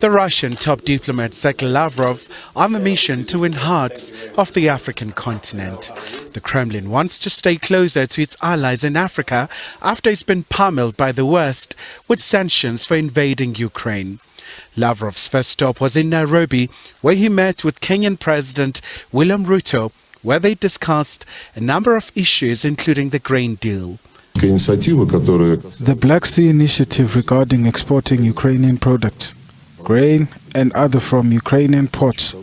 The Russian top diplomat Sergei Lavrov on the mission to win hearts of the African continent. The Kremlin wants to stay closer to its allies in Africa after it's been pummeled by the West with sanctions for invading Ukraine. Lavrov's first stop was in Nairobi, where he met with Kenyan President William Ruto, where they discussed a number of issues, including the grain deal. The Black Sea Initiative regarding exporting Ukrainian products, grain and other from Ukrainian ports.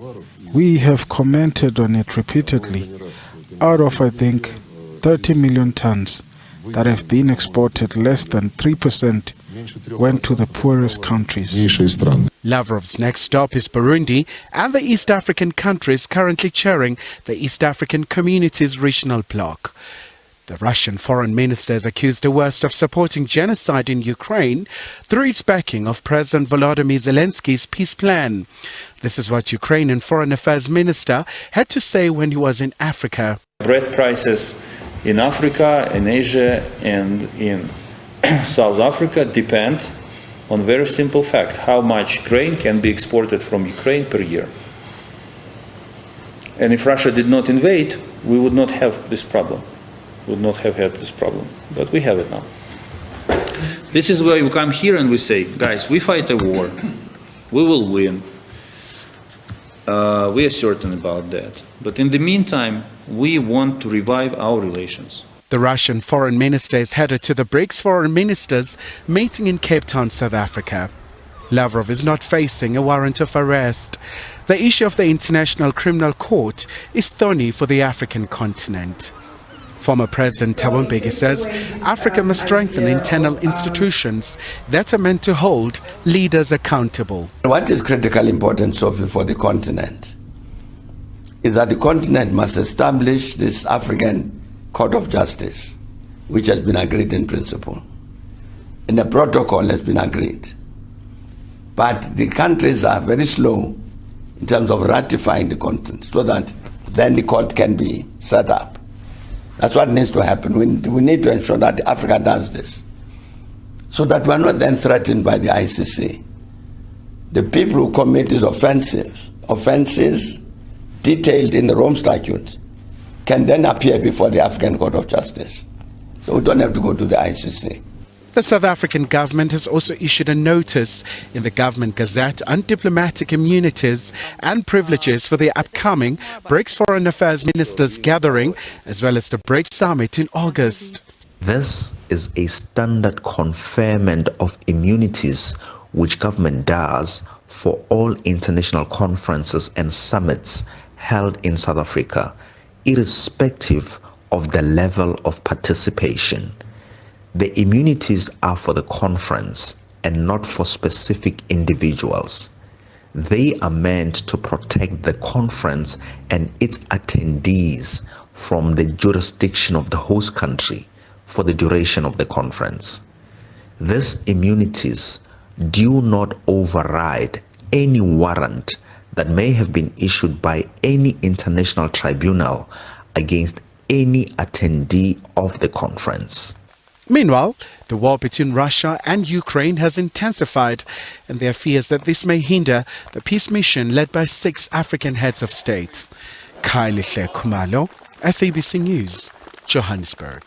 We have commented on it repeatedly. Out of, I think, 30 million tons that have been exported, less than 3% went to the poorest countries. Lavrov's next stop is Burundi and the East African countries currently chairing the East African Community's regional bloc. The Russian foreign minister is accused the West of supporting genocide in Ukraine through its backing of President Volodymyr Zelensky's peace plan. This is what Ukrainian Foreign Affairs Minister had to say when he was in Africa. Bread prices in Africa, in Asia and in South Africa depend on a very simple fact: how much grain can be exported from Ukraine per year. And if Russia did not invade, we would not have this problem. Would not have had this problem, but we have it now. This is where we come here and we say, guys, we fight a war, we will win. We are certain about that. But in the meantime, we want to revive our relations. The Russian foreign minister is headed to the BRICS foreign ministers meeting in Cape Town, South Africa. Lavrov is not facing a warrant of arrest. The issue of the International Criminal Court is thorny for the African continent. Former President Thabo Mbeki says Africa must strengthen internal institutions that are meant to hold leaders accountable. What is critically important, Sophie, for the continent is that the continent must establish this African Court of Justice, which has been agreed in principle, and the protocol has been agreed. But the countries are very slow in terms of ratifying the content so that then the court can be set up. That's what needs to happen. We need to ensure that Africa does this, so that we're not then threatened by the ICC. The people who commit these offenses detailed in the Rome Statute can then appear before the African Court of Justice. So we don't have to go to the ICC. The South African government has also issued a notice in the Government Gazette on diplomatic immunities and privileges for the upcoming BRICS Foreign Affairs Ministers gathering, as well as the BRICS Summit in August. This is a standard conferment of immunities which government does for all international conferences and summits held in South Africa, irrespective of the level of participation. The immunities are for the conference and not for specific individuals. They are meant to protect the conference and its attendees from the jurisdiction of the host country for the duration of the conference. These immunities do not override any warrant that may have been issued by any international tribunal against any attendee of the conference. Meanwhile, the war between Russia and Ukraine has intensified, and there are fears that this may hinder the peace mission led by 6 African heads of state. Khumalo, SABC News, Johannesburg.